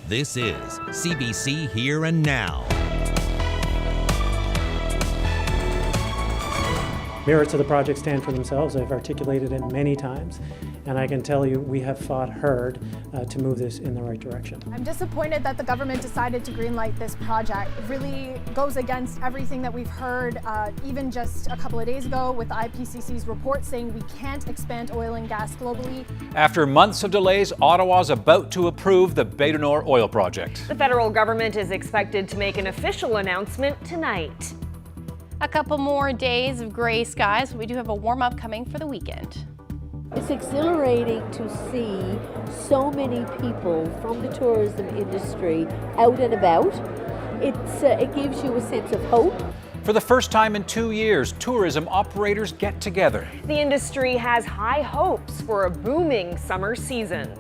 This is CBC Here and Now. Merits of the project stand for themselves. I've articulated it many times, and I can tell you we have fought hard to move this in the right direction. I'm disappointed that the government decided to greenlight this project. It really goes against everything that we've heard, even just a couple of days ago with the IPCC's report saying we can't expand oil and gas globally. After months of delays, Ottawa's about to approve the Bay du Nord oil project. The federal government is expected to make an official announcement tonight. A couple more days of gray skies, but we do have a warm-up coming for the weekend. It's exhilarating to see so many people from the tourism industry out and about. It gives you a sense of hope. For the first time in 2 years, tourism operators get together. The industry has high hopes for a booming summer season.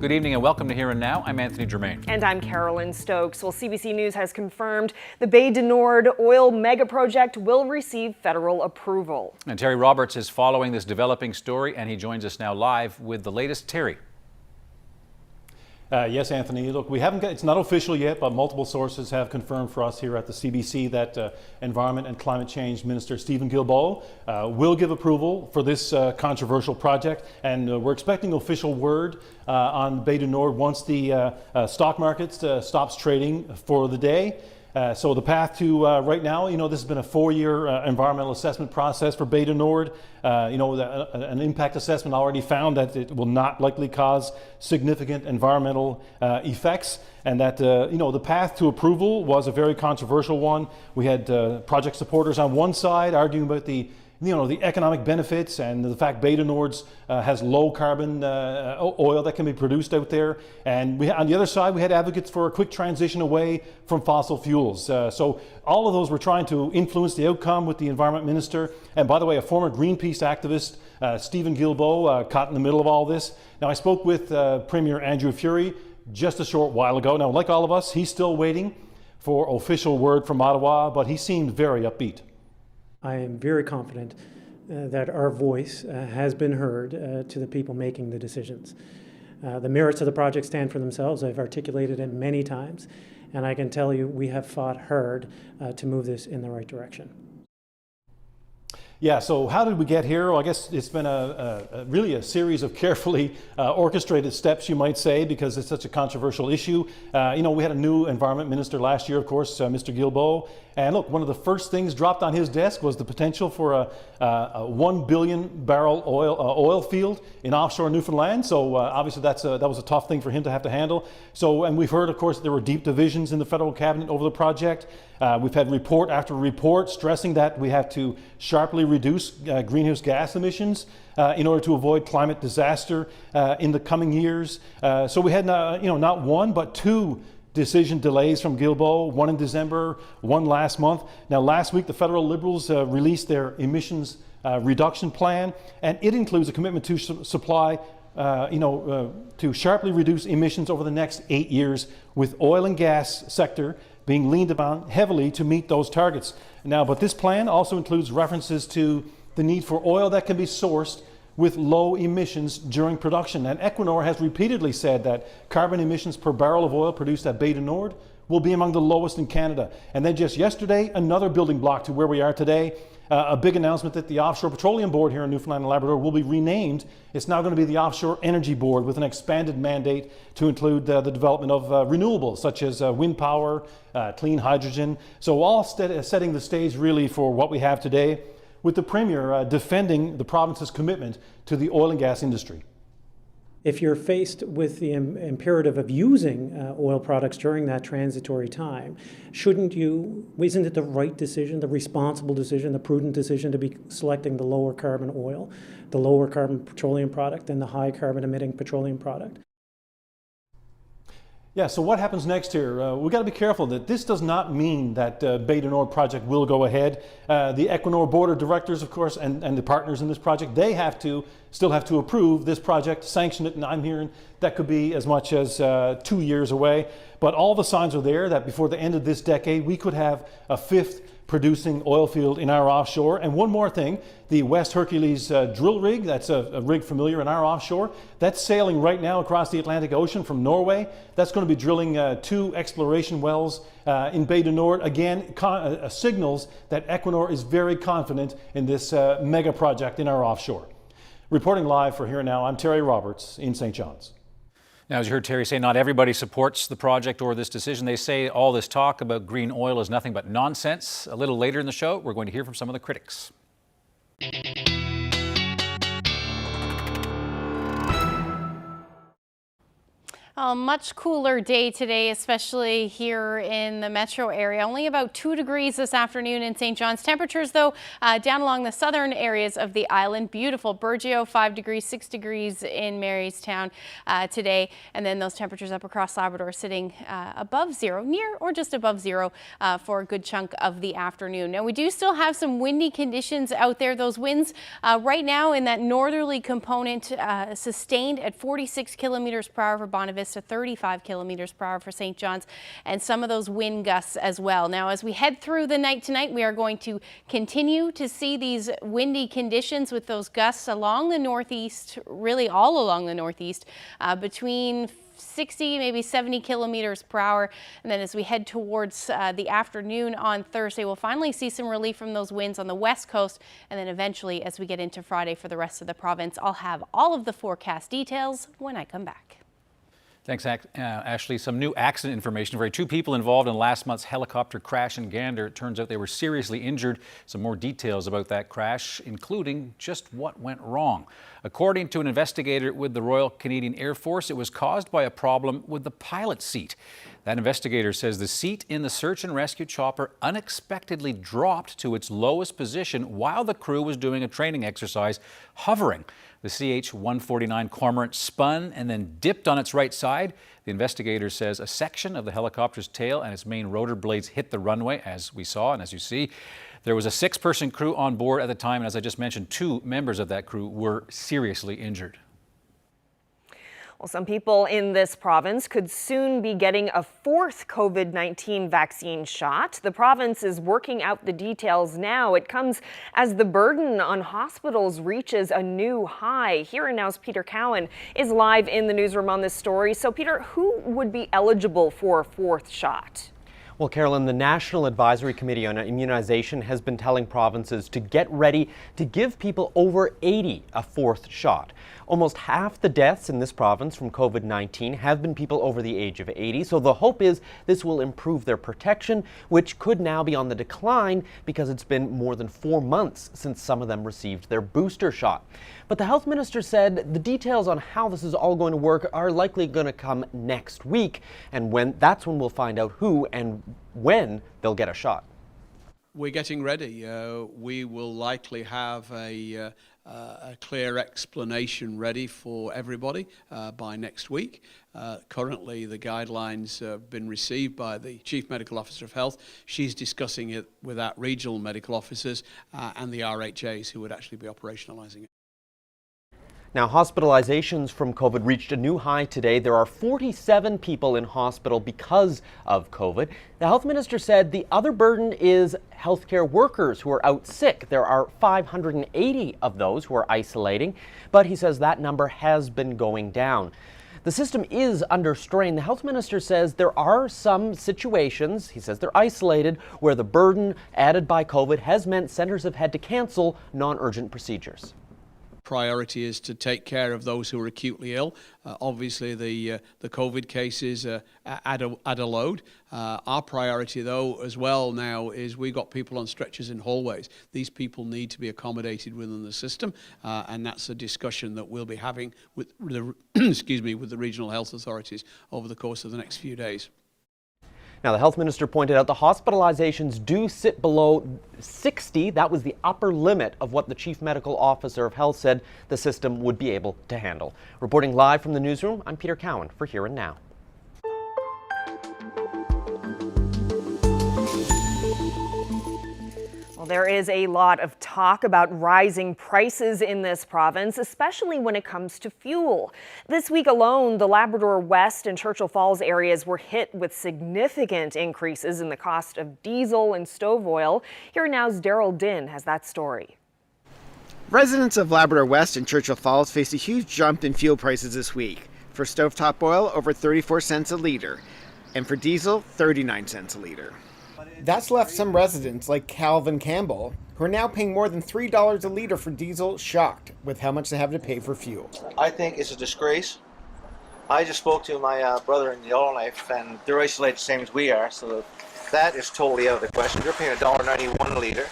Good evening and welcome to Here and Now. I'm Anthony Germain. And I'm Carolyn Stokes. Well, CBC News has confirmed the Bay du Nord oil mega project will receive federal approval. And Terry Roberts is following this developing story, and he joins us now live with the latest. Terry. Yes, Anthony. Look, it's not official yet, but multiple sources have confirmed for us here at the CBC that Environment and Climate Change Minister Stephen Guilbeault will give approval for this controversial project, and we're expecting official word on Bay du Nord once the stock market stops trading for the day. So the path to right now, this has been a 4-year environmental assessment process for Bay du Nord. An impact assessment already found that it will not likely cause significant environmental effects, and that the path to approval was a very controversial one. We had project supporters on one side arguing about the economic benefits and the fact Bay du Nord has low carbon oil that can be produced out there. And on the other side, we had advocates for a quick transition away from fossil fuels. So all of those were trying to influence the outcome with the Environment Minister. And by the way, a former Greenpeace activist, Stephen Guilbeault, caught in the middle of all this. Now, I spoke with Premier Andrew Furey just a short while ago. Now, like all of us, he's still waiting for official word from Ottawa, but he seemed very upbeat. I am very confident that our voice has been heard to the people making the decisions. The merits of the project stand for themselves. I've articulated it many times, and I can tell you we have fought hard to move this in the right direction. Yeah, so how did we get here? Well, I guess it's been really a series of carefully orchestrated steps, you might say, because it's such a controversial issue. We had a new environment minister last year, of course, Mr. Guilbeault. And look, one of the first things dropped on his desk was the potential for a 1 billion barrel oil field in offshore Newfoundland. So obviously that was a tough thing for him to have to handle. So, and we've heard, of course, there were deep divisions in the federal cabinet over the project. We've had report after report stressing that we have to sharply reduce greenhouse gas emissions in order to avoid climate disaster in the coming years. So we had not one but two decision delays from Guilbeault, one in December, one last month. Now, last week the federal Liberals released their emissions reduction plan, and it includes a commitment to supply to sharply reduce emissions over the next 8 years, with oil and gas sector being leaned upon heavily to meet those targets. Now, but this plan also includes references to the need for oil that can be sourced with low emissions during production. And Equinor has repeatedly said that carbon emissions per barrel of oil produced at Bay du Nord will be among the lowest in Canada. And then just yesterday, another building block to where we are today, a big announcement that the Offshore Petroleum Board here in Newfoundland and Labrador will be renamed. It's now going to be the Offshore Energy Board, with an expanded mandate to include the development of renewables such as wind power, clean hydrogen. So all setting the stage really for what we have today, with the Premier defending the province's commitment to the oil and gas industry. If you're faced with the imperative of using oil products during that transitory time, isn't it the right decision, the responsible decision, the prudent decision to be selecting the lower carbon oil, the lower carbon petroleum product, and the high carbon emitting petroleum product? Yeah, so what happens next here? We've got to be careful that this does not mean that Bay du Nord project will go ahead. The Equinor board of directors, of course, and the partners in this project, they still have to approve this project, sanction it, and I'm hearing that could be as much as 2 years away. But all the signs are there that before the end of this decade, we could have a fifth producing oil field in our offshore. And one more thing, the West Hercules drill rig, that's a rig familiar in our offshore, that's sailing right now across the Atlantic Ocean from Norway. That's going to be drilling 2 exploration wells in Bay du Nord. Again, signals that Equinor is very confident in this mega project in our offshore. Reporting live for Here and Now, I'm Terry Roberts in St. John's. Now, as you heard Terry say, not everybody supports the project or this decision. They say all this talk about green oil is nothing but nonsense. A little later in the show, we're going to hear from some of the critics. A much cooler day today, especially here in the metro area. Only about 2 degrees this afternoon in St. John's. Temperatures, though, down along the southern areas of the island. Beautiful. Burgeo, 5 degrees, 6 degrees in Marystown today. And then those temperatures up across Labrador sitting above zero, near or just above zero for a good chunk of the afternoon. Now, we do still have some windy conditions out there. Those winds right now in that northerly component sustained at 46 kilometers per hour for Bonavista, to 35 kilometers per hour for St. John's, and some of those wind gusts as well. Now, as we head through the night tonight, we are going to continue to see these windy conditions with those gusts along the northeast, really all along the northeast, between 60, maybe 70 kilometers per hour. And then as we head towards the afternoon on Thursday, we'll finally see some relief from those winds on the west coast. And then eventually, as we get into Friday for the rest of the province, I'll have all of the forecast details when I come back. Thanks, Ashley. Some new accident information for 2 people involved in last month's helicopter crash in Gander. It turns out they were seriously injured. Some more details about that crash, including just what went wrong. According to an investigator with the Royal Canadian Air Force, it was caused by a problem with the pilot's seat. That investigator says the seat in the search and rescue chopper unexpectedly dropped to its lowest position while the crew was doing a training exercise, hovering. The CH-149 Cormorant spun and then dipped on its right side. The investigator says a section of the helicopter's tail and its main rotor blades hit the runway, as we saw and as you see. There was a 6-person crew on board at the time, and as I just mentioned, 2 members of that crew were seriously injured. Well, some people in this province could soon be getting a 4th COVID-19 vaccine shot. The province is working out the details now. It comes as the burden on hospitals reaches a new high. Here and Now's Peter Cowan is live in the newsroom on this story. So, Peter, who would be eligible for a 4th shot? Well, Carolyn, the National Advisory Committee on Immunization has been telling provinces to get ready to give people over 80 a 4th shot. Almost half the deaths in this province from COVID-19 have been people over the age of 80, so the hope is this will improve their protection, which could now be on the decline because it's been more than 4 months since some of them received their booster shot. But the health minister said the details on how this is all going to work are likely going to come next week, and that's when we'll find out who and when they'll get a shot. We're getting ready. We will likely have a clear explanation ready for everybody by next week. Currently, the guidelines have been received by the Chief Medical Officer of Health. She's discussing it with our regional medical officers and the RHAs who would actually be operationalising it. Now, hospitalizations from COVID reached a new high today. There are 47 people in hospital because of COVID. The health minister said the other burden is healthcare workers who are out sick. There are 580 of those who are isolating, but he says that number has been going down. The system is under strain. The health minister says there are some situations, he says they're isolated, where the burden added by COVID has meant centers have had to cancel non-urgent procedures. Priority is to take care of those who are acutely ill. Obviously, the COVID cases add a load. Our priority, though, as well now is we've got people on stretchers in hallways. These people need to be accommodated within the system, and that's a discussion that we'll be having with the with the regional health authorities over the course of the next few days. Now, the health minister pointed out the hospitalizations do sit below 60. That was the upper limit of what the Chief Medical Officer of Health said the system would be able to handle. Reporting live from the newsroom, I'm Peter Cowan for Here and Now. Well, There is a lot of talk about rising prices in this province, especially when it comes to fuel. This week alone, the Labrador West and Churchill Falls areas were hit with significant increases in the cost of diesel and stove oil. Here now's Daryl Din has that story. Residents of Labrador West and Churchill Falls faced a huge jump in fuel prices this week. For stovetop oil, over 34 cents a litre, and for diesel, 39 cents a litre. That's left some residents like Calvin Campbell, who are now paying more than $3 a litre for diesel, shocked with how much they have to pay for fuel. I think it's a disgrace. I just spoke to my brother in Yellowknife, and they're isolated the same as we are, so that is totally out of the question. They're paying $1.91 a litre.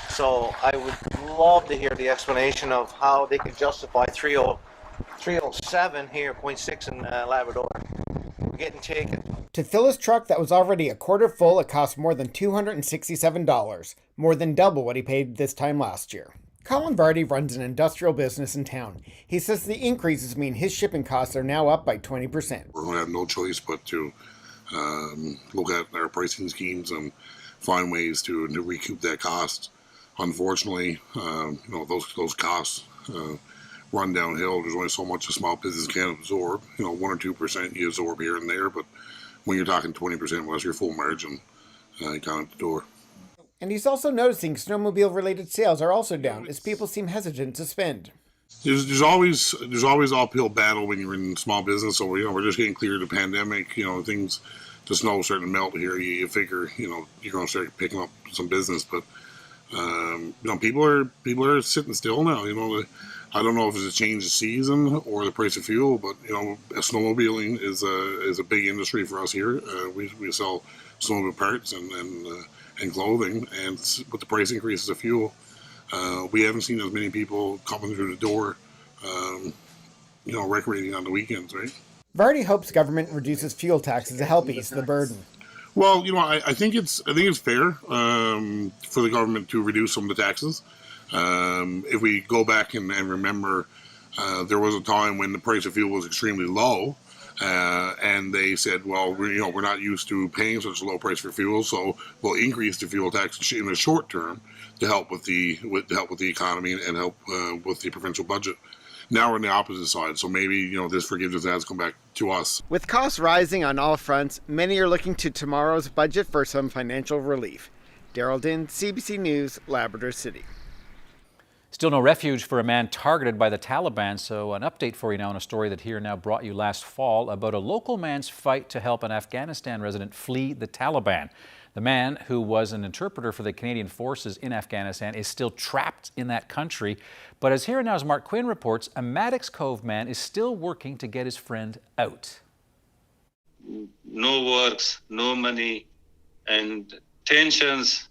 So I would love to hear the explanation of how they can justify 307 here, 0.6 in Labrador. We're getting taken. To fill his truck that was already a quarter full, it cost more than $267, more than double what he paid this time last year. Colin Vardy runs an industrial business in town. He says the increases mean his shipping costs are now up by 20%. We're going to have no choice but to look at our pricing schemes and find ways to recoup that cost. Unfortunately, those costs run downhill. There's only so much a small business can absorb. 1 or 2% you absorb here and there, but when you're talking 20% less your full margin, you kind of at the door. And he's also noticing snowmobile-related sales are also down as people seem hesitant to spend. There's always uphill battle when you're in small business. So we're just getting clear of the pandemic. Things, the snow starting to melt here. You figure you're going to start picking up some business, but people are sitting still now. I don't know if it's a change of season or the price of fuel, but snowmobiling is a big industry for us here. We sell snowmobile parts and clothing, and with the price increases of fuel, we haven't seen as many people coming through the door, recreating on the weekends, right? Vardy hopes government reduces fuel taxes to help ease the burden. Well, I think it's fair for the government to reduce some of the taxes. If we go back and remember, there was a time when the price of fuel was extremely low, and they said, well, we're not used to paying such a low price for fuel, so we'll increase the fuel tax in the short term to help with the economy and help with the provincial budget. Now we're on the opposite side, so maybe this forgiveness has come back to us. With costs rising on all fronts, many are looking to tomorrow's budget for some financial relief. Daryl Din, CBC News, Labrador City. Still no refuge for a man targeted by the Taliban, so an update for you now on a story that Here Now brought you last fall about a local man's fight to help an Afghanistan resident flee the Taliban. The man, who was an interpreter for the Canadian forces in Afghanistan, is still trapped in that country. But as Here Now's Mark Quinn reports, a Maddox Cove man is still working to get his friend out. No works, no money, and tensions.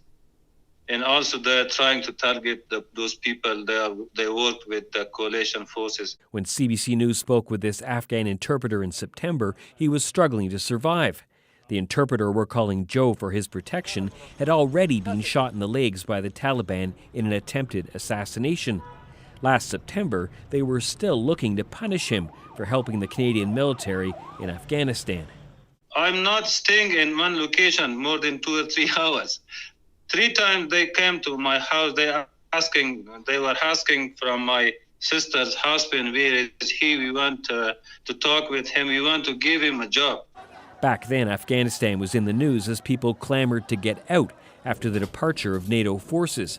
And also they're trying to target those people. They work with the coalition forces. When CBC News spoke with this Afghan interpreter in September, he was struggling to survive. The interpreter we're calling Joe for his protection had already been shot in the legs by the Taliban in an attempted assassination. Last September, they were still looking to punish him for helping the Canadian military in Afghanistan. I'm not staying in one location more than 2 or 3 hours. 3 times they came to my house. They were asking from my sister's husband, where is he? We want to talk with him. We want to give him a job. Back then, Afghanistan was in the news as people clamored to get out after the departure of NATO forces.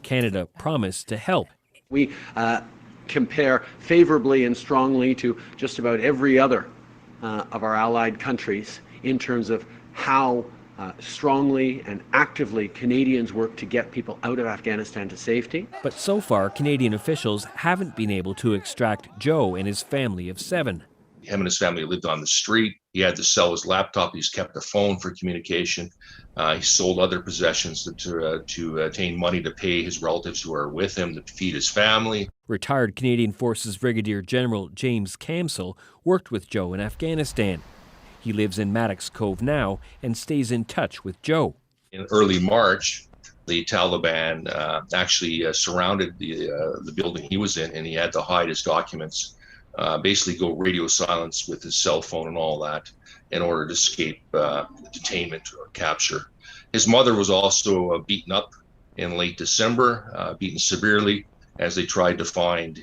Canada promised to help. We compare favorably and strongly to just about every other of our allied countries in terms of how strongly and actively Canadians work to get people out of Afghanistan to safety. But so far, Canadian officials haven't been able to extract Joe and his family of 7. Him and his family lived on the street. He had to sell his laptop. He's kept a phone for communication. He sold other possessions to attain money to pay his relatives who are with him, to feed his family. Retired Canadian Forces Brigadier General James Camsell worked with Joe in Afghanistan. He lives in Maddox Cove now and stays in touch with Joe. In early March, the Taliban actually surrounded the building he was in, and he had to hide his documents, basically go radio silence with his cell phone and all that in order to escape detainment or capture. His mother was also beaten up in late December, beaten severely as they tried to find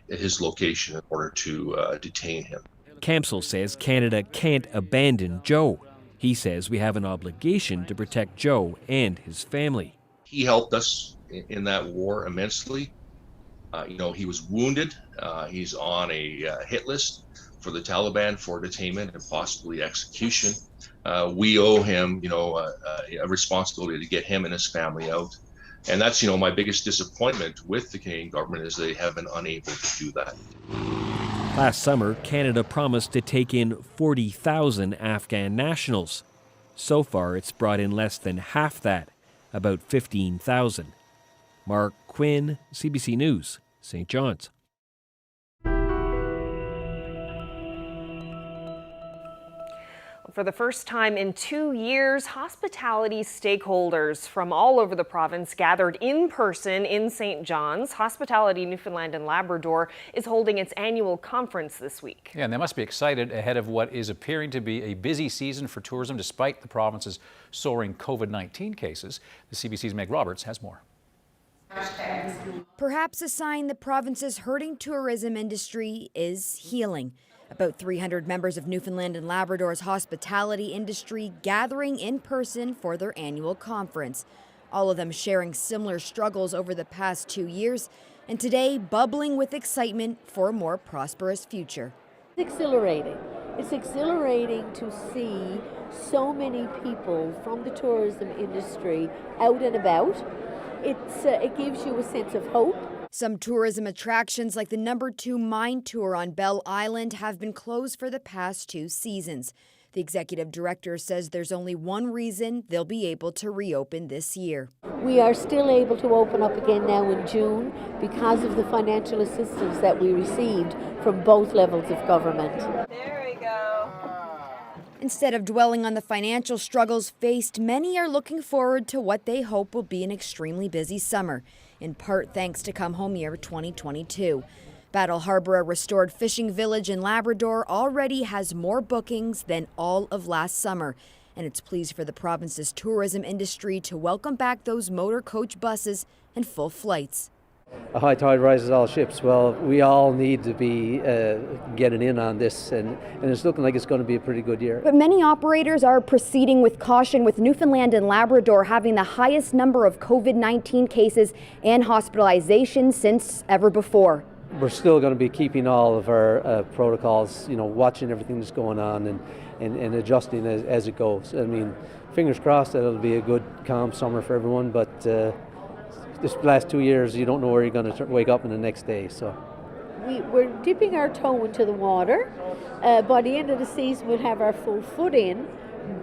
his location in order to detain him. Kamsel says Canada can't abandon Joe. He says we have an obligation to protect Joe and his family. He helped us in that war immensely. He was wounded. He's on a hit list for the Taliban for detainment and possibly execution. We owe him, a responsibility to get him and his family out. And that's, my biggest disappointment with the Canadian government is they have been unable to do that. Last summer, Canada promised to take in 40,000 Afghan nationals. So far, it's brought in less than half that, about 15,000. Mark Quinn, CBC News, St. John's. For the first time in 2 years, hospitality stakeholders from all over the province gathered in person in St. John's. Hospitality Newfoundland and Labrador is holding its annual conference this week. Yeah, and they must be excited ahead of what is appearing to be a busy season for tourism despite the province's soaring COVID-19 cases. The CBC's Meg Roberts has more. Perhaps a sign the province's hurting tourism industry is healing. About 300 members of Newfoundland and Labrador's hospitality industry gathering in person for their annual conference. All of them sharing similar struggles over the past 2 years, and today bubbling with excitement for a more prosperous future. It's exhilarating. It's exhilarating to see so many people from the tourism industry out and about. It gives you a sense of hope. Some tourism attractions like the #2 Mine Tour on Bell Island have been closed for the past 2 seasons. The executive director says there's only one reason they'll be able to reopen this year. We are still able to open up again now in June because of the financial assistance that we received from both levels of government. There we go. Instead of dwelling on the financial struggles faced, many are looking forward to what they hope will be an extremely busy summer, in part thanks to Come Home Year 2022. Battle Harbour, a restored fishing village in Labrador, already has more bookings than all of last summer, and it's pleased for the province's tourism industry to welcome back those motor coach buses and full flights. A high tide rises all ships. Well, we all need to be getting in on this, and it's looking like it's going to be a pretty good year. But many operators are proceeding with caution, with Newfoundland and Labrador having the highest number of COVID-19 cases and hospitalizations since ever before. We're still going to be keeping all of our protocols, watching everything that's going on and adjusting as it goes. I mean, fingers crossed that it'll be a good, calm summer for everyone, but this last 2 years, you don't know where you're going to wake up in the next day. So we're dipping our toe into the water. By the end of the season, we'll have our full foot in,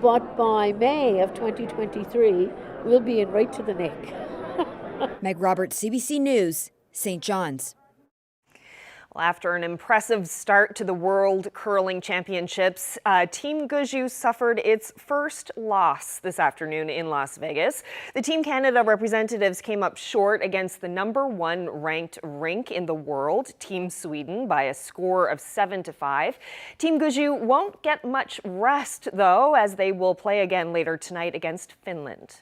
but by May of 2023, we'll be in right to the neck. Meg Roberts, CBC News, St. John's. Well, after an impressive start to the World Curling Championships, Team Gushue suffered its first loss this afternoon in Las Vegas. The Team Canada representatives came up short against the #1 ranked rink in the world, Team Sweden, by a score of 7-5. Team Gushue won't get much rest, though, as they will play again later tonight against Finland.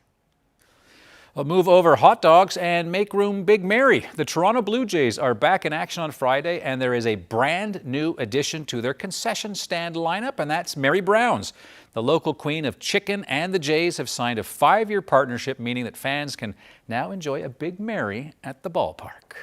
Well, move over hot dogs and make room Big Mary. The Toronto Blue Jays are back in action on Friday, and there is a brand new addition to their concession stand lineup, and that's Mary Brown's. The local queen of chicken and the Jays have signed a 5-year partnership, meaning that fans can now enjoy a Big Mary at the ballpark.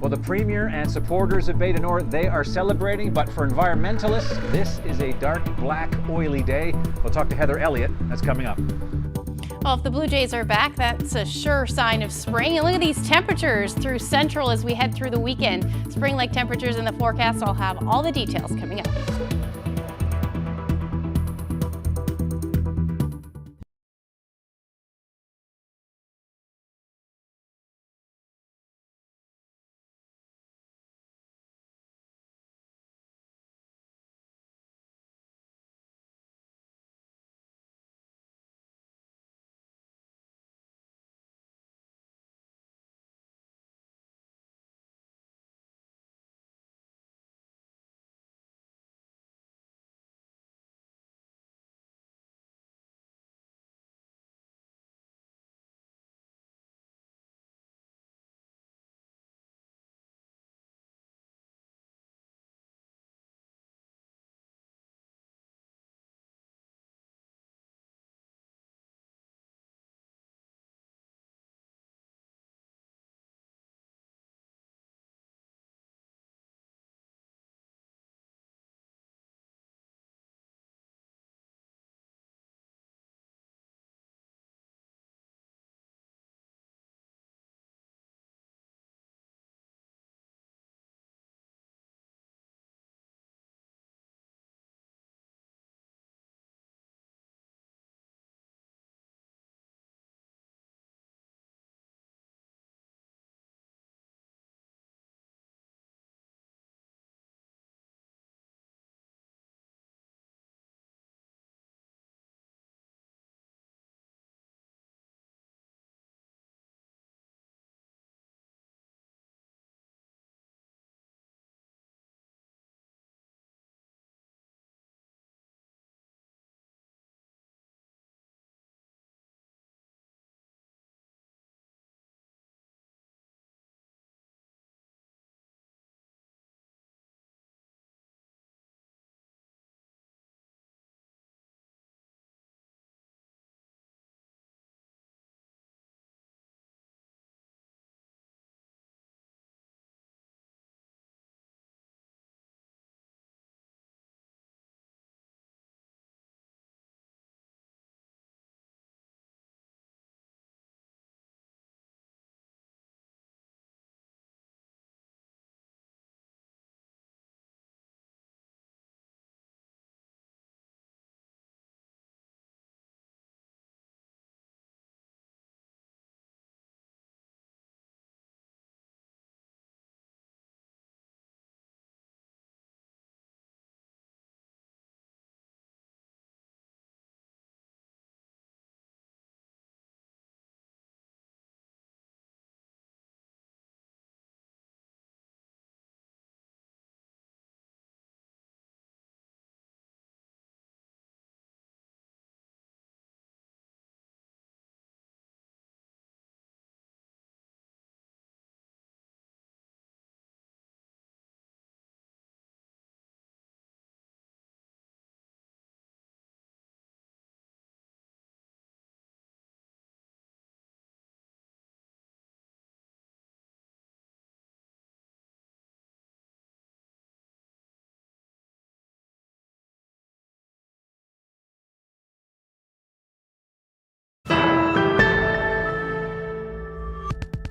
Well, the Premier and supporters of Bay du Nord, they are celebrating, but for environmentalists, this is a dark, black, oily day. We'll talk to Heather Elliott. That's coming up. Well, if the Blue Jays are back, that's a sure sign of spring. And look at these temperatures through Central as we head through the weekend. Spring-like temperatures in the forecast. I'll have all the details coming up.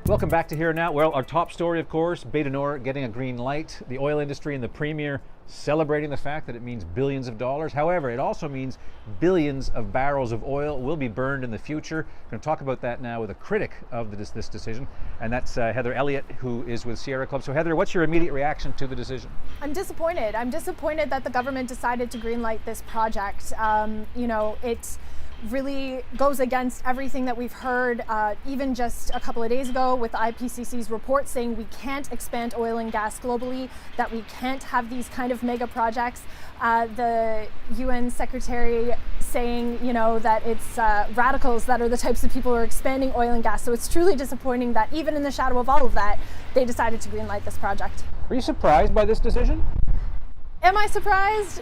Welcome back to Here and Now. Well, our top story, of course, Bay du Nord getting a green light, the oil industry and the Premier celebrating the fact that it means billions of dollars. However, it also means billions of barrels of oil will be burned in the future. We're going to talk about that now with a critic of this decision, and that's Heather Elliott, who is with Sierra Club. So Heather, what's your immediate reaction to the decision? I'm disappointed. I'm disappointed that the government decided to greenlight this project. It really goes against everything that we've heard, even just a couple of days ago with the IPCC's report saying we can't expand oil and gas globally, that we can't have these kind of mega projects. The UN secretary saying, that it's radicals that are the types of people who are expanding oil and gas. So it's truly disappointing that even in the shadow of all of that, they decided to greenlight this project. Are you surprised by this decision? Am I surprised?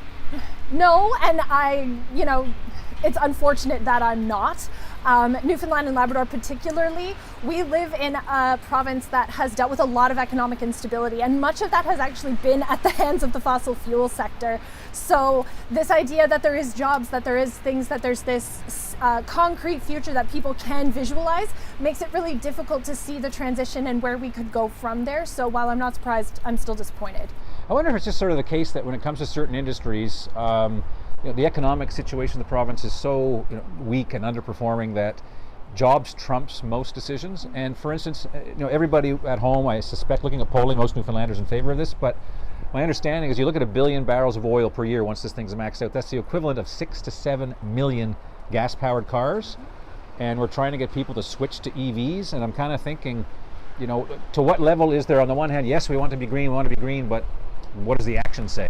No, and it's unfortunate that I'm not. Newfoundland and Labrador particularly, we live in a province that has dealt with a lot of economic instability, and much of that has actually been at the hands of the fossil fuel sector. So this idea that there is jobs, that there is things, that there's this concrete future that people can visualize makes it really difficult to see the transition and where we could go from there. So while I'm not surprised, I'm still disappointed. I wonder if it's just sort of the case that when it comes to certain industries, the economic situation of the province is so weak and underperforming that jobs trumps most decisions. And for instance, everybody at home, I suspect, looking at polling, most Newfoundlanders in favor of this, but my understanding is you look at 1 billion barrels of oil per year once this thing's maxed out, that's the equivalent of 6 to 7 million gas-powered cars. And we're trying to get people to switch to EVs, and I'm kind of thinking, to what level is there? On the one hand, yes, we want to be green, but what does the action say?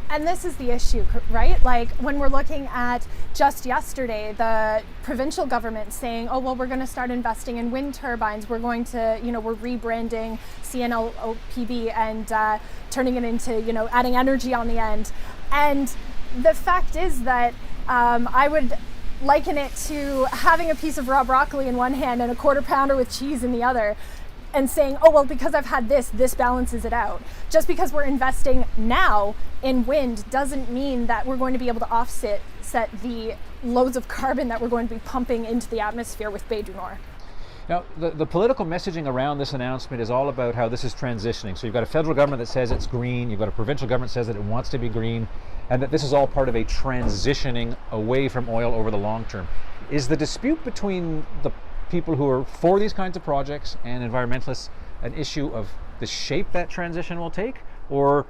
And this is the issue, right? Like when we're looking at just yesterday, the provincial government saying, oh, well, we're going to start investing in wind turbines. We're going to, we're rebranding CNLOPB and turning it into, adding energy on the end. And the fact is that I would liken it to having a piece of raw broccoli in one hand and a quarter pounder with cheese in the other, and saying, oh, well, because I've had this balances it out. Just because we're investing now in wind doesn't mean that we're going to be able to offset the loads of carbon that we're going to be pumping into the atmosphere with Bay du Nord. Now, the political messaging around this announcement is all about how this is transitioning. So you've got a federal government that says it's green, you've got a provincial government that says that it wants to be green, and that this is all part of a transitioning away from oil over the long term. Is the dispute between the people who are for these kinds of projects and environmentalists an issue of the shape that transition will take, or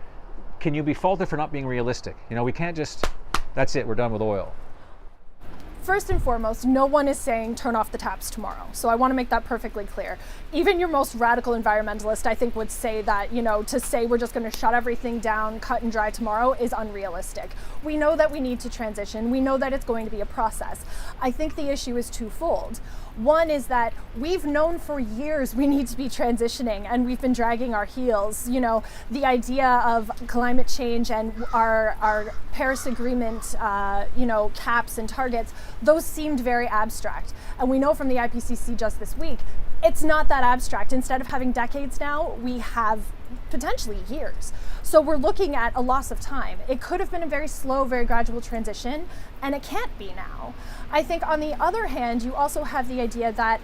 can you be faulted for not being realistic? We can't just, that's it, we're done with oil. First and foremost, no one is saying turn off the taps tomorrow. So I want to make that perfectly clear. Even your most radical environmentalist, I think, would say that, to say we're just going to shut everything down, cut and dry tomorrow is unrealistic. We know that we need to transition. We know that it's going to be a process. I think the issue is twofold. One is that we've known for years we need to be transitioning, and we've been dragging our heels. The idea of climate change and our Paris Agreement, caps and targets, those seemed very abstract. And we know from the IPCC just this week, it's not that abstract. Instead of having decades now, we have potentially years. So we're looking at a loss of time. It could have been a very slow, very gradual transition, and it can't be now. I think on the other hand, you also have the idea that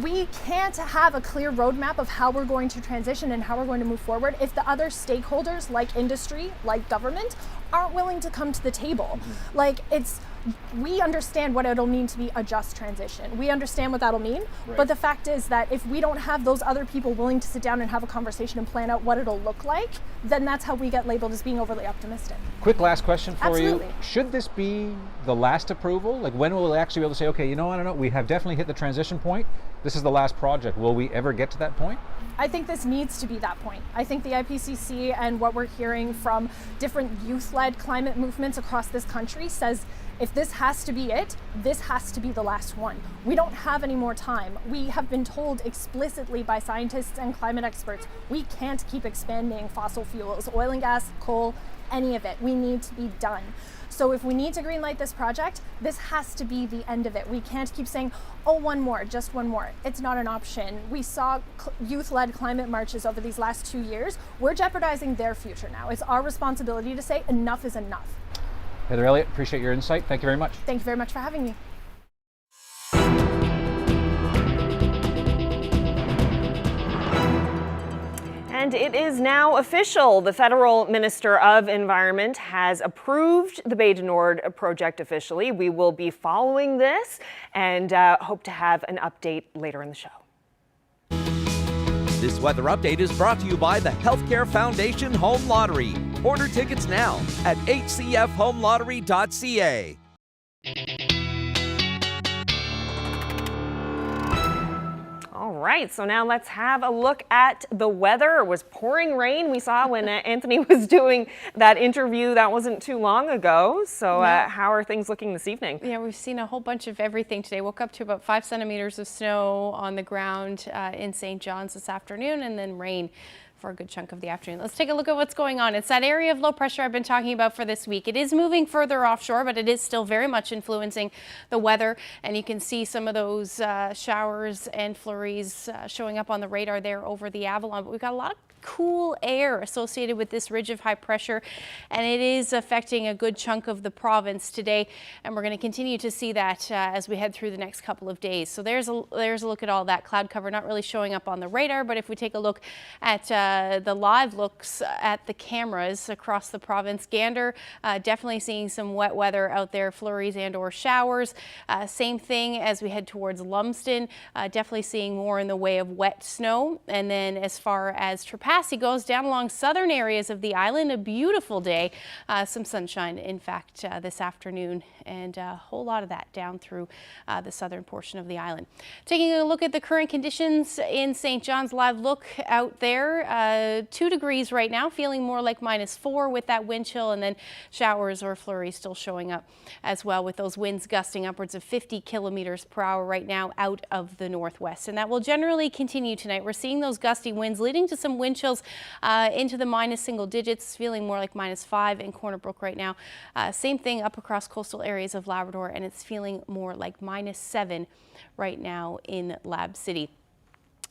we can't have a clear roadmap of how we're going to transition and how we're going to move forward if the other stakeholders, like industry, like government, aren't willing to come to the table. We understand what it'll mean to be a just transition. We understand what that'll mean, right. But the fact is that if we don't have those other people willing to sit down and have a conversation and plan out what it'll look like, then that's how we get labeled as being overly optimistic. Quick last question for Absolutely. you. Should this be the last approval? When will we actually be able to say, okay, I don't know, we have definitely hit the transition point. This is the last project. Will we ever get to that point? I think this needs to be that point. I think the IPCC and what we're hearing from different youth-led climate movements across this country says if this has to be it, this has to be the last one. We don't have any more time. We have been told explicitly by scientists and climate experts, we can't keep expanding fossil fuels, oil and gas, coal, any of it. We need to be done. So if we need to greenlight this project, this has to be the end of it. We can't keep saying, oh, one more, just one more. It's not an option. We saw youth-led climate marches over these last 2 years. We're jeopardizing their future now. It's our responsibility to say enough is enough. Heather Elliott, appreciate your insight. Thank you very much. Thank you very much for having me. And it is now official. The federal Minister of Environment has approved the Bay du Nord project officially. We will be following this and hope to have an update later in the show. This weather update is brought to you by the Healthcare Foundation Home Lottery. Order tickets now at hcfhomelottery.ca. All right, so now let's have a look at the weather. It was pouring rain. We saw when Anthony was doing that interview. That wasn't too long ago. So how are things looking this evening? Yeah, we've seen a whole bunch of everything today. Woke up to about 5 centimeters of snow on the ground in St. John's this afternoon, and then rain for a good chunk of the afternoon. Let's take a look at what's going on. It's that area of low pressure I've been talking about for this week. It is moving further offshore, but it is still very much influencing the weather. And you can see some of those showers and flurries showing up on the radar there over the Avalon. But we've got a lot of cool air associated with this ridge of high pressure, and it is affecting a good chunk of the province today, and we're going to continue to see that as we head through the next couple of days. So there's a look at all that cloud cover, not really showing up on the radar, but if we take a look at the live looks at the cameras across the province, Gander definitely seeing some wet weather out there, flurries and or showers. Same thing as we head towards Lumsden, definitely seeing more in the way of wet snow. And then as far as Trepassey goes, down along southern areas of the island, a beautiful day, some sunshine in fact this afternoon, and a whole lot of that down through the southern portion of the island. Taking a look at the current conditions in St. John's, live look out there, 2 degrees right now, feeling more like -4 with that wind chill, and then showers or flurries still showing up as well, with those winds gusting upwards of 50 kilometers per hour right now out of the northwest, and that will generally continue tonight. We're seeing those gusty winds leading to some wind chills into the minus single digits, feeling more like -5 in Corner Brook right now. Same thing up across coastal areas of Labrador, and it's feeling more like -7 right now in Lab City.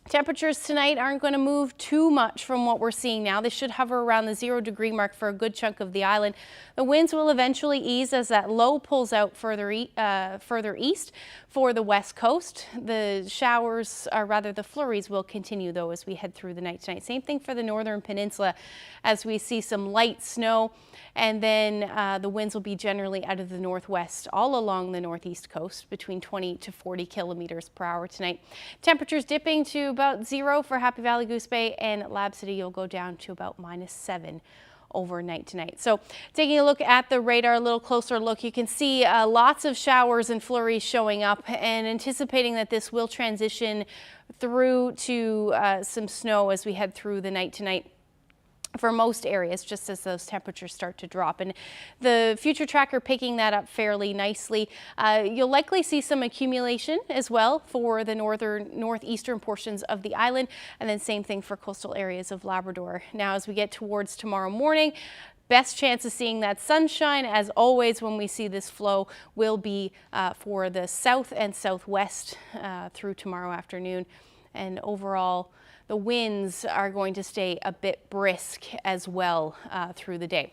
Temperatures tonight aren't going to move too much from what we're seeing now. They should hover around the 0-degree mark for a good chunk of the island. The winds will eventually ease as that low pulls out further east for the west coast. The showers, or rather the flurries, will continue though as we head through the night tonight. Same thing for the northern peninsula as we see some light snow, and then the winds will be generally out of the northwest all along the northeast coast, between 20 to 40 kilometers per hour tonight. Temperatures dipping to about 0 for Happy Valley, Goose Bay, and Lab City. You'll go down to about -7 overnight tonight. So taking a look at the radar, a little closer look, you can see lots of showers and flurries showing up, and anticipating that this will transition through to some snow as we head through the night tonight for most areas, just as those temperatures start to drop. And the future tracker picking that up fairly nicely. You'll likely see some accumulation as well for the northeastern portions of the island, and then same thing for coastal areas of Labrador. Now as we get towards tomorrow morning, best chance of seeing that sunshine, as always when we see this flow, will be for the south and southwest through tomorrow afternoon. And overall, the winds are going to stay a bit brisk as well through the day.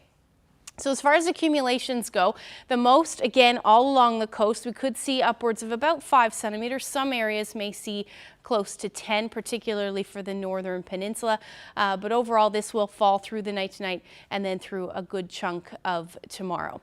So as far as accumulations go, the most, again, all along the coast, we could see upwards of about 5 centimeters. Some areas may see close to 10, particularly for the northern peninsula. But overall, this will fall through the night tonight and then through a good chunk of tomorrow.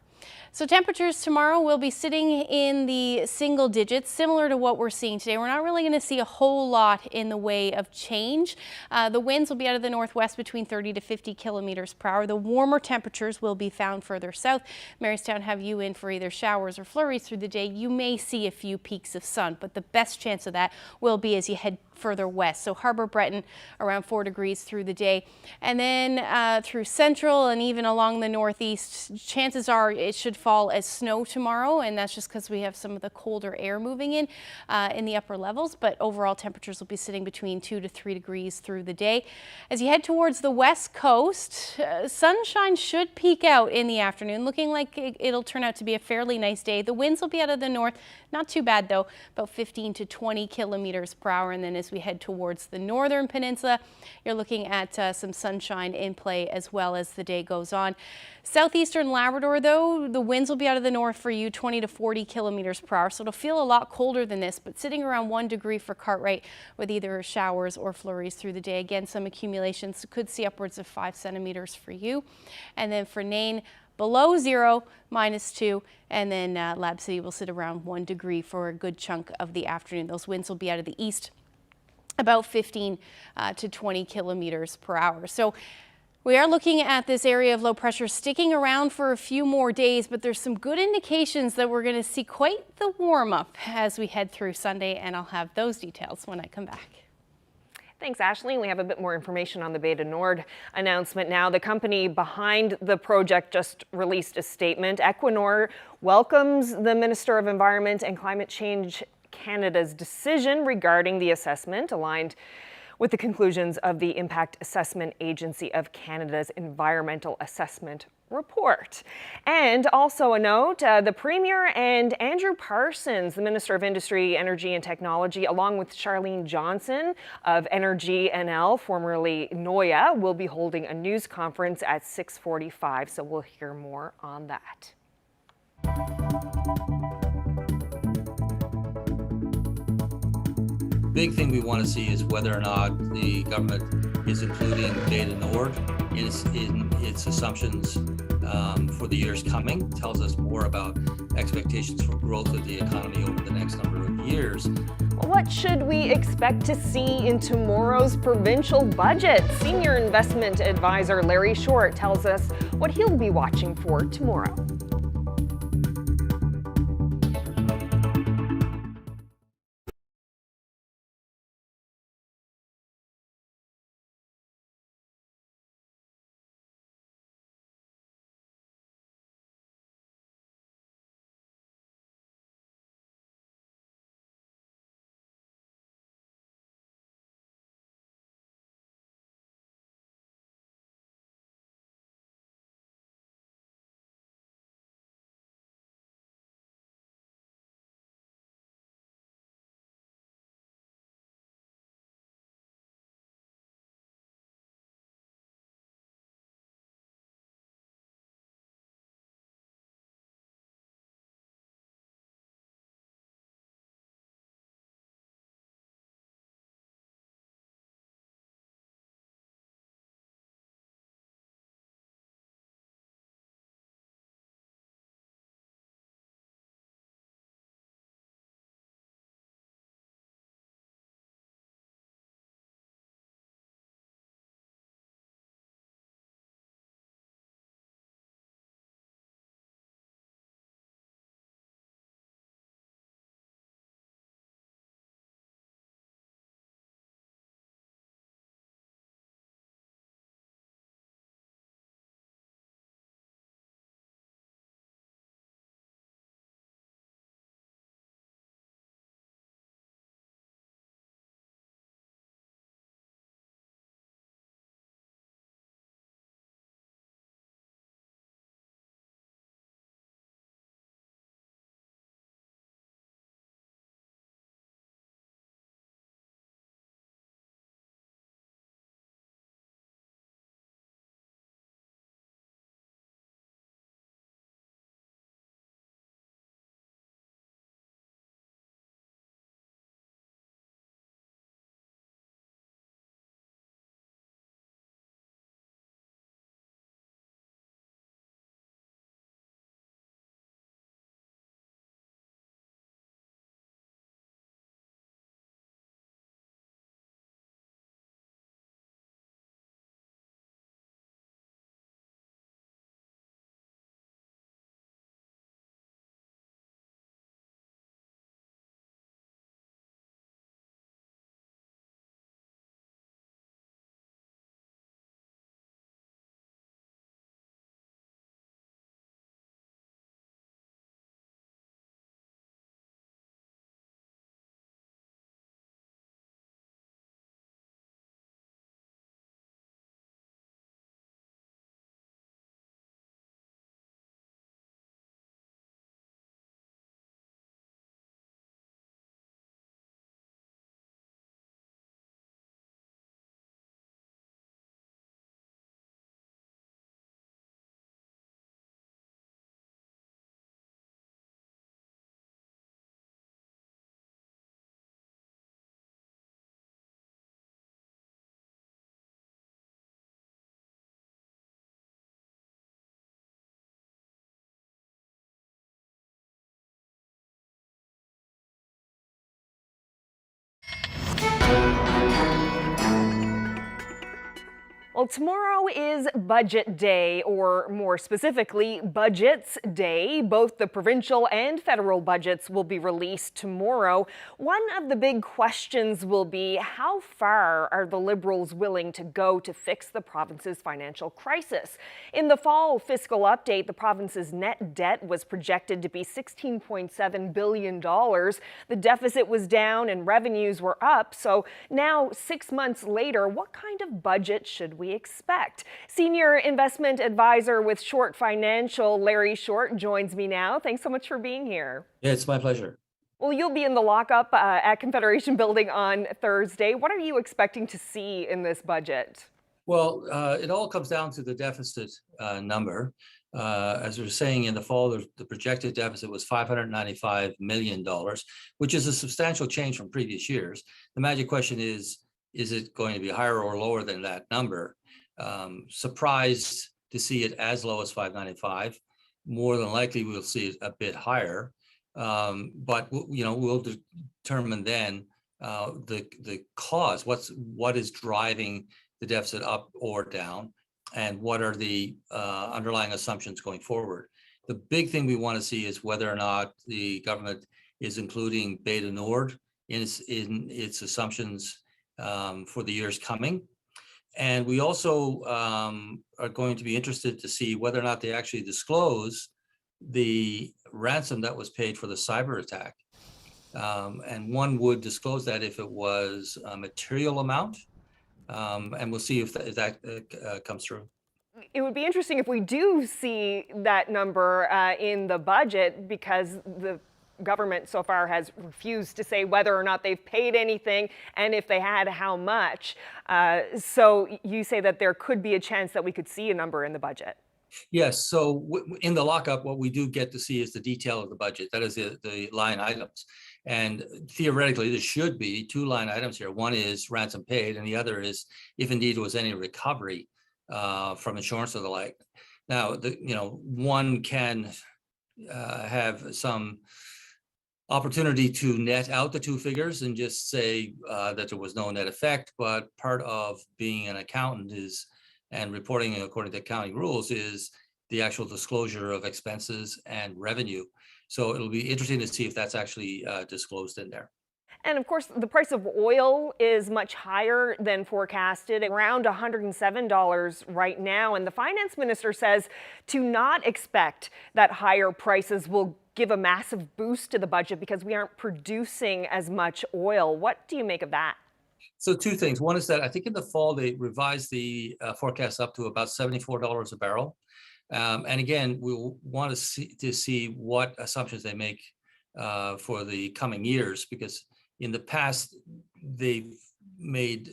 So temperatures tomorrow will be sitting in the single digits, similar to what we're seeing today. We're not really going to see a whole lot in the way of change. The winds will be out of the northwest between 30 to 50 kilometers per hour. The warmer temperatures will be found further south. Marystown have you in for either showers or flurries through the day. You may see a few peaks of sun, but the best chance of that will be as you head further west. So Harbour Breton around 4 degrees through the day, and then through central and even along the northeast, chances are it should fall as snow tomorrow, and that's just because we have some of the colder air moving in the upper levels. But overall temperatures will be sitting between 2 to 3 degrees through the day. As you head towards the west coast, sunshine should peak out in the afternoon, looking like it'll turn out to be a fairly nice day. The winds will be out of the north, not too bad though, about 15 to 20 kilometers per hour, and then as as we head towards the northern peninsula. You're looking at some sunshine in play as well as the day goes on. Southeastern Labrador, though, the winds will be out of the north for you, 20 to 40 kilometers per hour. So it'll feel a lot colder than this, but sitting around 1 degree for Cartwright with either showers or flurries through the day. Again, some accumulations could see upwards of 5 centimeters for you. And then for Nain, below 0, -2, and then Lab City will sit around 1 degree for a good chunk of the afternoon. Those winds will be out of the east, about 15 to 20 kilometers per hour. So we are looking at this area of low pressure sticking around for a few more days, but there's some good indications that we're going to see quite the warm up as we head through Sunday, and I'll have those details when I come back. Thanks, Ashley. We have a bit more information on the Bay du Nord announcement now. The company behind the project just released a statement. Equinor welcomes the Minister of Environment and Climate Change Canada's decision regarding the assessment, aligned with the conclusions of the Impact Assessment Agency of Canada's Environmental Assessment Report. And also a note, the Premier and Andrew Parsons, the Minister of Industry, Energy and Technology, along with Charlene Johnson of Energy NL, formerly NOYA, will be holding a news conference at 6:45, so we'll hear more on that. Big thing we want to see is whether or not the government is including Bay du Nord in its assumptions for the years coming. Tells us more about expectations for growth of the economy over the next number of years. What should we expect to see in tomorrow's provincial budget? Senior investment advisor Larry Short tells us what he'll be watching for tomorrow. Well, tomorrow is Budget Day, or more specifically, Budgets Day. Both the provincial and federal budgets will be released tomorrow. One of the big questions will be, how far are the Liberals willing to go to fix the province's financial crisis? In the fall fiscal update, the province's net debt was projected to be $16.7 billion. The deficit was down and revenues were up. So now, 6 months later, what kind of budget should we expect? Senior investment advisor with Short Financial, Larry Short, joins me now. Thanks so much for being here. Yeah, it's my pleasure. Well, you'll be in the lockup at Confederation Building on Thursday. What are you expecting to see in this budget? Well, it all comes down to the deficit number. As we were saying in the fall, the projected deficit was $595 million, which is a substantial change from previous years. The magic question is it going to be higher or lower than that number? Surprised to see it as low as 595. More than likely, we'll see it a bit higher. But we'll determine then the cause. What is driving the deficit up or down, and what are the underlying assumptions going forward? The big thing we want to see is whether or not the government is including Beta Nord in its assumptions for the years coming. And we also are going to be interested to see whether or not they actually disclose the ransom that was paid for the cyber attack. And one would disclose that if it was a material amount, and we'll see if that comes through. It would be interesting if we do see that number in the budget, because the government so far has refused to say whether or not they've paid anything, and if they had, how much. So you say that there could be a chance that we could see a number in the budget. Yes, so in the lockup, what we do get to see is the detail of the budget. That is the line items. And theoretically, there should be two line items here. One is ransom paid, and the other is if indeed there was any recovery from insurance or the like. Now, one can have some opportunity to net out the two figures and just say that there was no net effect, but part of being an accountant and reporting according to accounting rules is the actual disclosure of expenses and revenue. So it'll be interesting to see if that's actually disclosed in there. And of course, the price of oil is much higher than forecasted, around $107 right now. And the finance minister says to not expect that higher prices will give a massive boost to the budget because we aren't producing as much oil. What do you make of that? So two things. One is that I think in the fall, they revised the forecast up to about $74 a barrel. And again, we'll want to see what assumptions they make for the coming years, because in the past, they've made,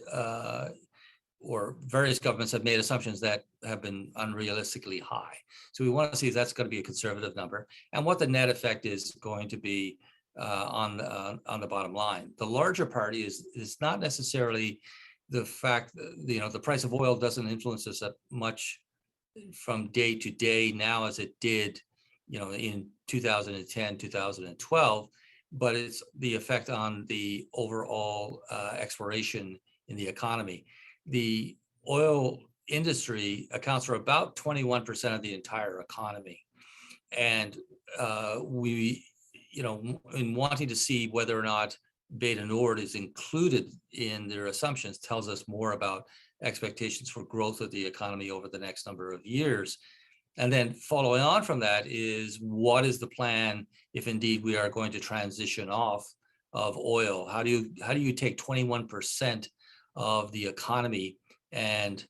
or various governments have made assumptions that have been unrealistically high. So we want to see if that's going to be a conservative number and what the net effect is going to be on the bottom line. The larger part is not necessarily the fact that, the price of oil doesn't influence us that much from day to day now as it did, in 2010, 2012. But it's the effect on the overall exploration in the economy. The oil industry accounts for about 21% of the entire economy. And we, in wanting to see whether or not Beta Nord is included in their assumptions tells us more about expectations for growth of the economy over the next number of years. And then following on from that is, what is the plan if indeed we are going to transition off of oil? How do you take 21% of the economy and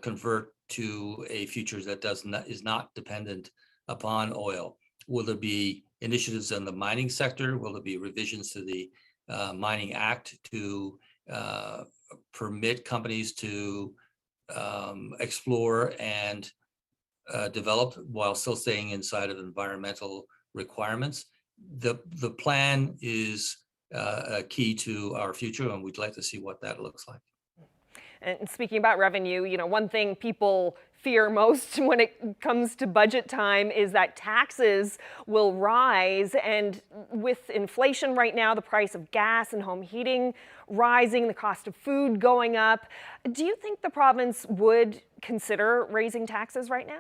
convert to a future that is not dependent upon oil? Will there be initiatives in the mining sector? Will there be revisions to the Mining Act to permit companies to explore and develop while still staying inside of environmental requirements? The plan is key to our future, and we'd like to see what that looks like. And speaking about revenue, one thing people fear most when it comes to budget time is that taxes will rise. And with inflation right now, the price of gas and home heating rising, the cost of food going up, do you think the province would consider raising taxes right now?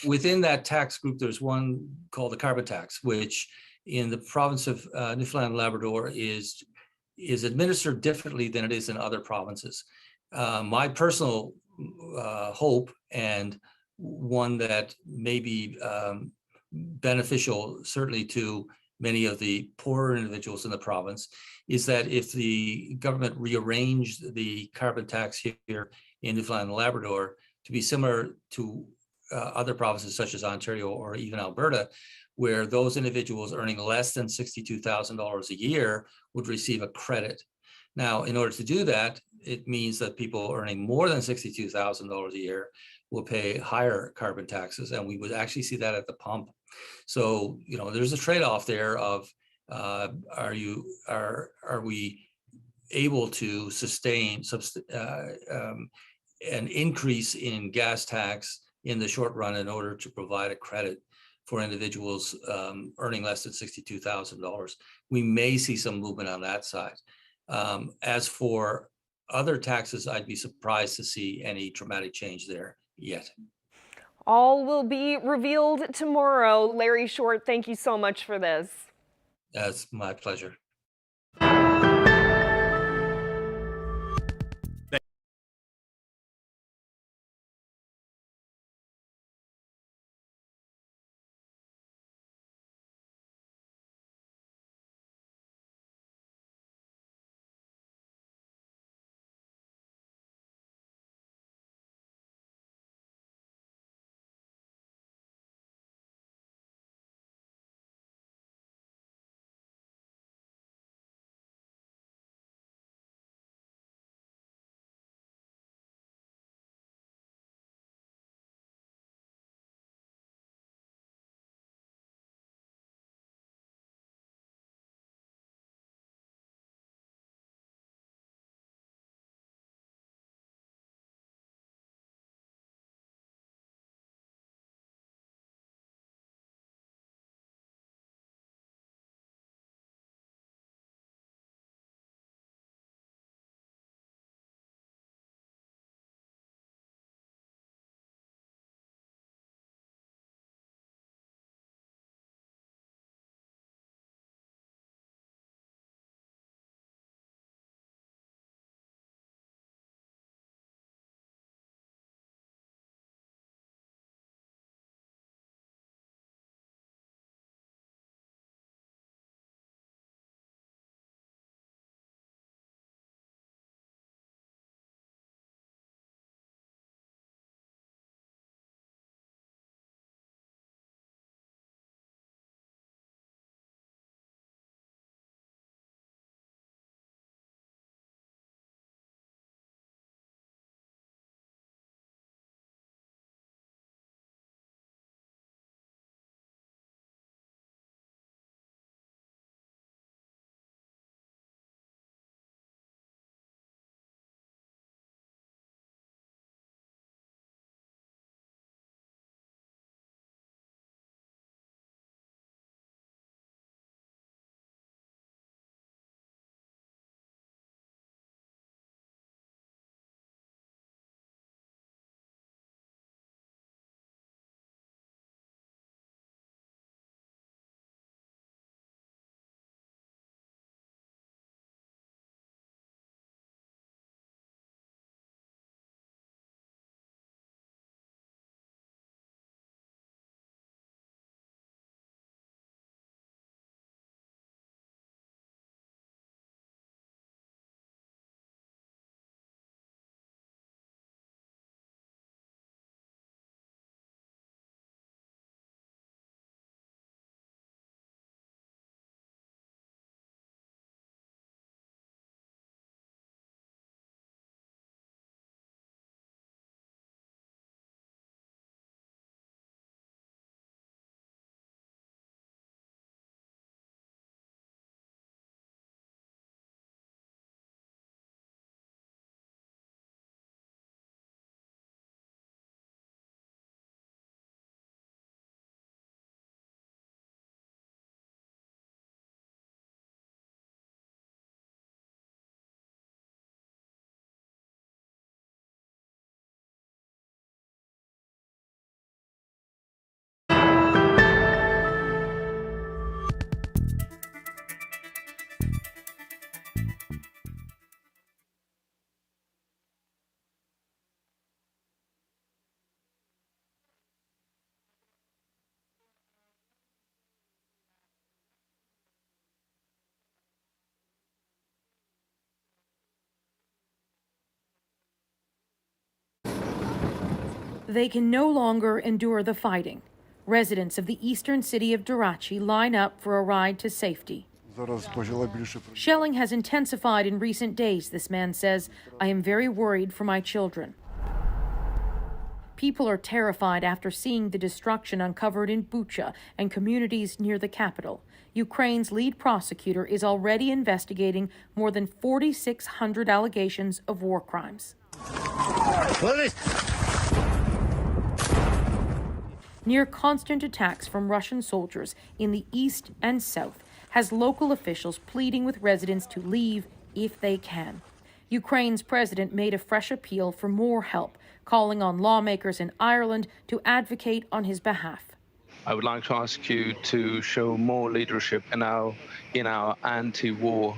Within that tax group, there's one called the carbon tax, which in the province of Newfoundland and Labrador is administered differently than it is in other provinces. My personal hope, and one that may be beneficial certainly to many of the poorer individuals in the province, is that if the government rearranged the carbon tax here in Newfoundland and Labrador to be similar to other provinces such as Ontario or even Alberta, where those individuals earning less than $62,000 a year would receive a credit. Now, in order to do that, it means that people earning more than $62,000 a year will pay higher carbon taxes, and we would actually see that at the pump. So, there's a trade-off there of are we able to sustain an increase in gas tax in the short run in order to provide a credit for individuals earning less than $62,000. We may see some movement on that side. As for other taxes, I'd be surprised to see any dramatic change there yet. All will be revealed tomorrow. Larry Short, thank you so much for this. That's my pleasure. They can no longer endure the fighting. Residents of the eastern city of Durachi line up for a ride to safety. Shelling has intensified in recent days, this man says. I am very worried for my children. People are terrified after seeing the destruction uncovered in Bucha and communities near the capital. Ukraine's lead prosecutor is already investigating more than 4,600 allegations of war crimes. Near constant attacks from Russian soldiers in the east and south has local officials pleading with residents to leave if they can. Ukraine's president made a fresh appeal for more help, calling on lawmakers in Ireland to advocate on his behalf. I would like to ask you to show more leadership in our anti-war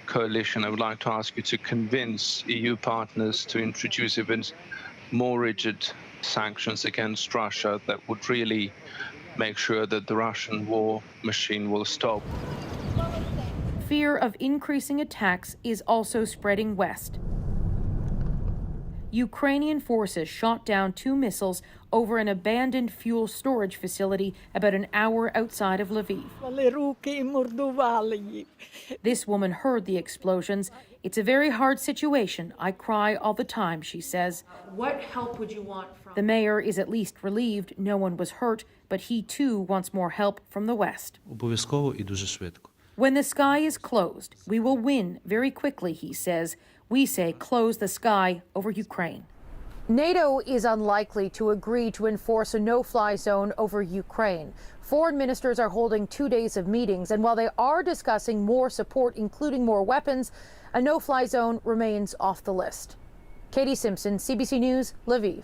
coalition. I would like to ask you to convince EU partners to introduce even more rigid sanctions against Russia that would really make sure that the Russian war machine will stop. Fear of increasing attacks is also spreading west. Ukrainian forces shot down 2 missiles over an abandoned fuel storage facility about an hour outside of Lviv. This woman heard the explosions. It's a very hard situation. I cry all the time, she says. What help would you want from? The mayor is at least relieved no one was hurt, but he too wants more help from the West. When the sky is closed, we will win very quickly, he says. We say close the sky over Ukraine. NATO is unlikely to agree to enforce a no-fly zone over Ukraine. Foreign ministers are holding 2 days of meetings, and while they are discussing more support, including more weapons, a no-fly zone remains off the list. Katie Simpson, CBC News, Lviv.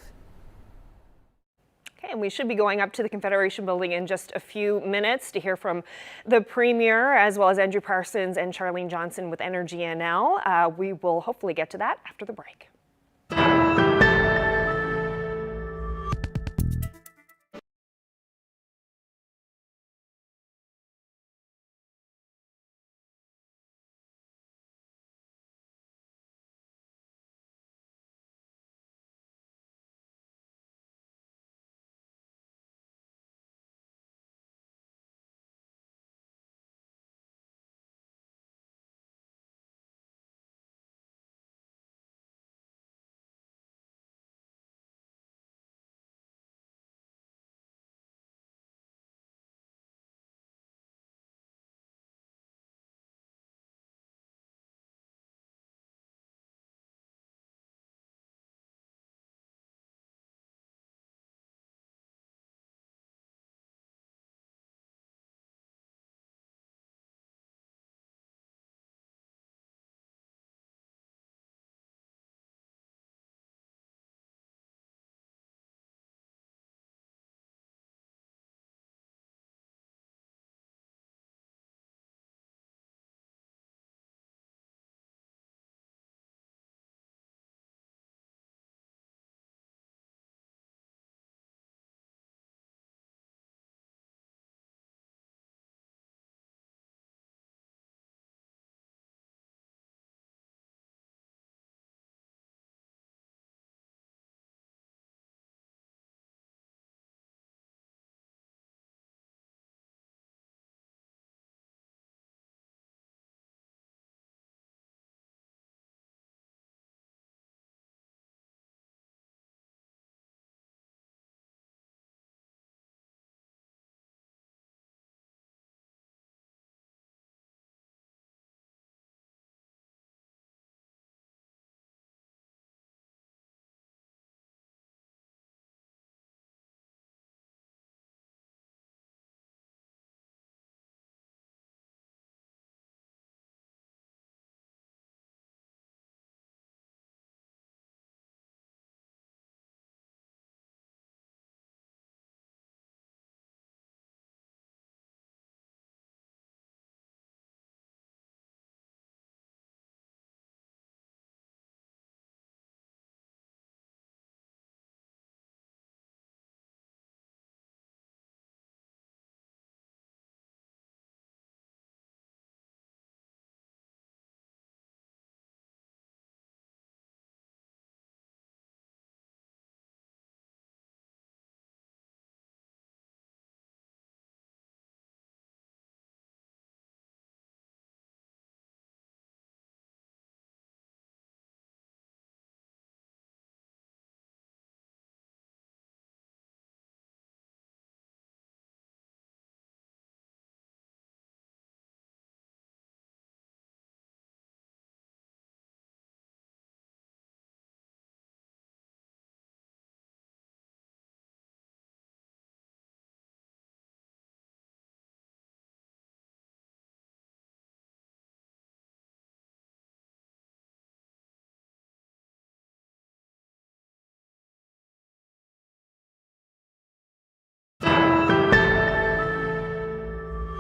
Okay, and we should be going up to the Confederation Building in just a few minutes to hear from the Premier, as well as Andrew Parsons and Charlene Johnson with Energy NL. We will hopefully get to that after the break.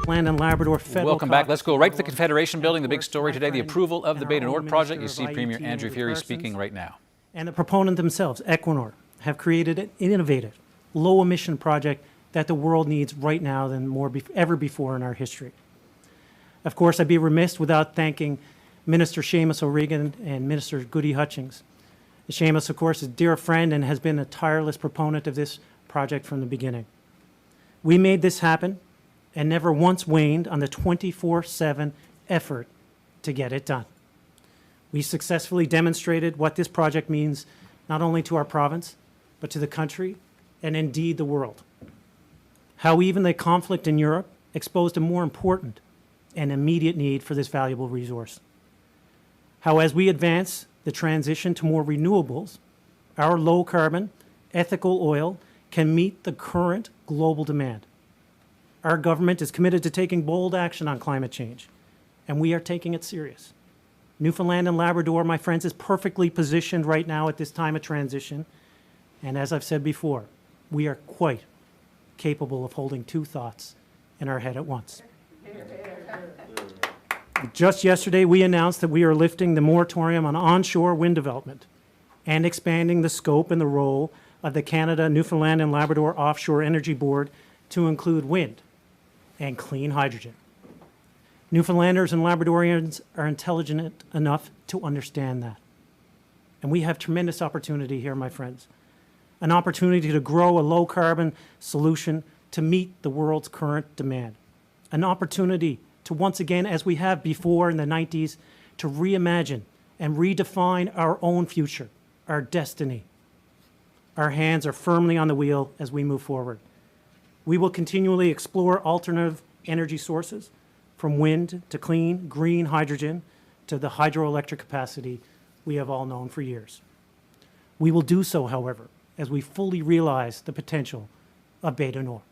Newfoundland and Labrador federal. Welcome back. Let's go right to the Confederation Building. The big story today, the approval of the Bay du Nord project. You see Premier Andrew Furey speaking right now. And the proponent themselves, Equinor, have created an innovative, low-emission project that the world needs right now than ever before in our history. Of course, I'd be remiss without thanking Minister Seamus O'Regan and Minister Goody Hutchings. Seamus, of course, is a dear friend and has been a tireless proponent of this project from the beginning. We made this happen and never once waned on the 24/7 effort to get it done. We successfully demonstrated what this project means not only to our province, but to the country and indeed the world. How even the conflict in Europe exposed a more important and immediate need for this valuable resource. How as we advance the transition to more renewables, our low-carbon, ethical oil can meet the current global demand. Our government is committed to taking bold action on climate change, and we are taking it serious. Newfoundland and Labrador, my friends, is perfectly positioned right now at this time of transition, and as I've said before, we are quite capable of holding two thoughts in our head at once. Just yesterday, we announced that we are lifting the moratorium on onshore wind development and expanding the scope and the role of the Canada, Newfoundland and Labrador Offshore Energy Board to include wind and clean hydrogen. Newfoundlanders and Labradorians are intelligent enough to understand that. And we have tremendous opportunity here, my friends. An opportunity to grow a low-carbon solution to meet the world's current demand. An opportunity to once again, as we have before in the 90s, to reimagine and redefine our own future, our destiny. Our hands are firmly on the wheel as we move forward. We will continually explore alternative energy sources, from wind to clean, green hydrogen to the hydroelectric capacity we have all known for years. We will do so, however, as we fully realize the potential of Bay du Nord.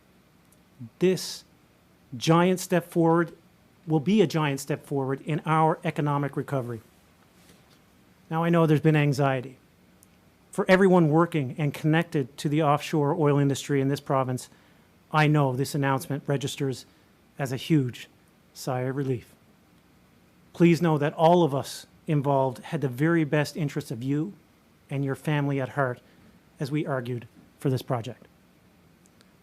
This giant step forward will be a giant step forward in our economic recovery. Now, I know there's been anxiety. For everyone working and connected to the offshore oil industry in this province, I know this announcement registers as a huge sigh of relief. Please know that all of us involved had the very best interests of you and your family at heart as we argued for this project.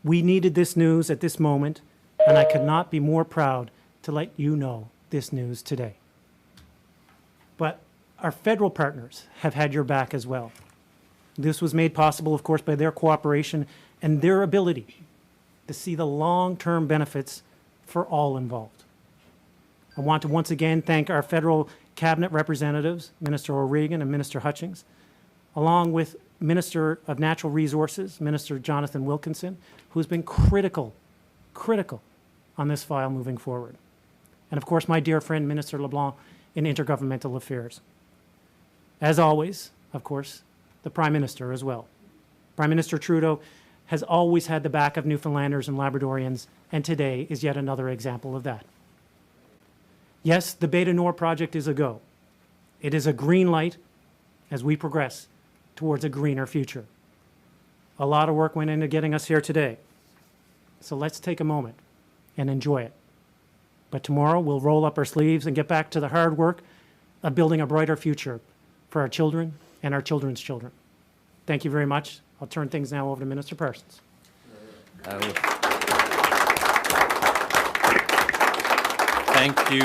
We needed this news at this moment, and I could not be more proud to let you know this news today. But our federal partners have had your back as well. This was made possible, of course, by their cooperation and their ability to see the long-term benefits for all involved. I want to once again thank our federal cabinet representatives, Minister O'Regan and Minister Hutchings, along with Minister of Natural Resources, Minister Jonathan Wilkinson, who's been critical on this file moving forward. And of course, my dear friend, Minister LeBlanc in Intergovernmental Affairs. As always, of course, the Prime Minister as well. Prime Minister Trudeau has always had the back of Newfoundlanders and Labradorians, and today is yet another example of that. Yes, the Bay du Nord project is a go. It is a green light as we progress towards a greener future. A lot of work went into getting us here today. So let's take a moment and enjoy it. But tomorrow we'll roll up our sleeves and get back to the hard work of building a brighter future for our children and our children's children. Thank you very much. I'll turn things now over to Minister Parsons. Thank you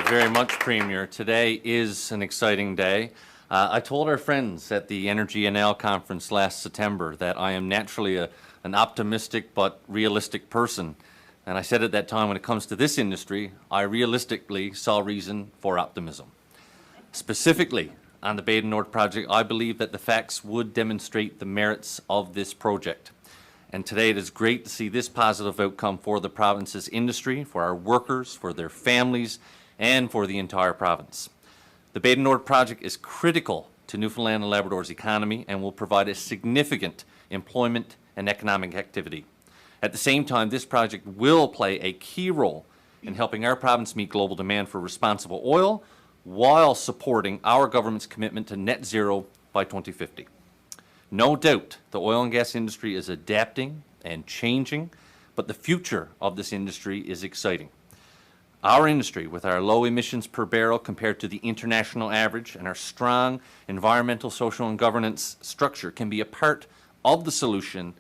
very much, Premier. Today is an exciting day. I told our friends at the Energy NL conference last September that I am naturally an optimistic but realistic person. And I said at that time, when it comes to this industry, I realistically saw reason for optimism. Specifically, on the Bay du Nord project, I believe that the facts would demonstrate the merits of this project. And today it is great to see this positive outcome for the province's industry, for our workers, for their families, and for the entire province. The Bay du Nord project is critical to Newfoundland and Labrador's economy and will provide a significant employment and economic activity. At the same time, this project will play a key role in helping our province meet global demand for responsible oil while supporting our government's commitment to net zero by 2050. No doubt the oil and gas industry is adapting and changing, but the future of this industry is exciting. Our industry, with our low emissions per barrel compared to the international average and our strong environmental, social, and governance structure, can be a part of the solution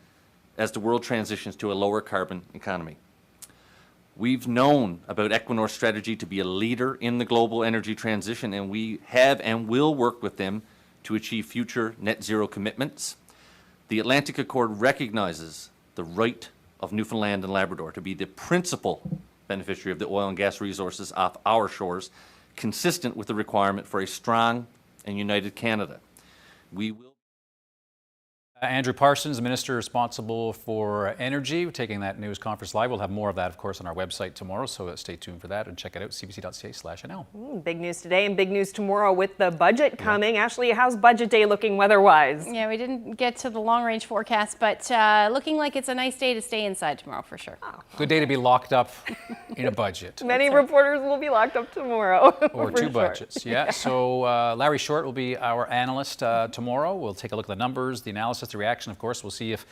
as the world transitions to a lower carbon economy. We've known about Equinor's strategy to be a leader in the global energy transition, and we have and will work with them to achieve future net zero commitments. The Atlantic Accord recognizes the right of Newfoundland and Labrador to be the principal beneficiary of the oil and gas resources off our shores, consistent with the requirement for a strong and united Canada. We will. Andrew Parsons, the Minister responsible for energy, taking that news conference live. We'll have more of that, of course, on our website tomorrow, so stay tuned for that and check it out, cbc.ca/NL. Big news today and big news tomorrow with the budget coming. Ashley, how's budget day looking weather-wise? Yeah, we didn't get to the long-range forecast, but looking like it's a nice day to stay inside tomorrow for sure. Good day to be locked up in a budget. Many reporters will be locked up tomorrow. Or two budgets, yeah. So Larry Short will be our analyst tomorrow. We'll take a look at the numbers, the analysis, the reaction, of course. We'll see if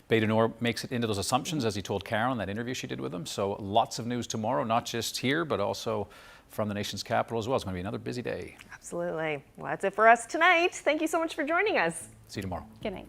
Bay du Nord makes it into those assumptions, as he told Carol in that interview she did with him. So lots of news tomorrow, not just here, but also from the nation's capital as well. It's going to be another busy day. Absolutely. Well, that's it for us tonight. Thank you so much for joining us. See you tomorrow. Good night.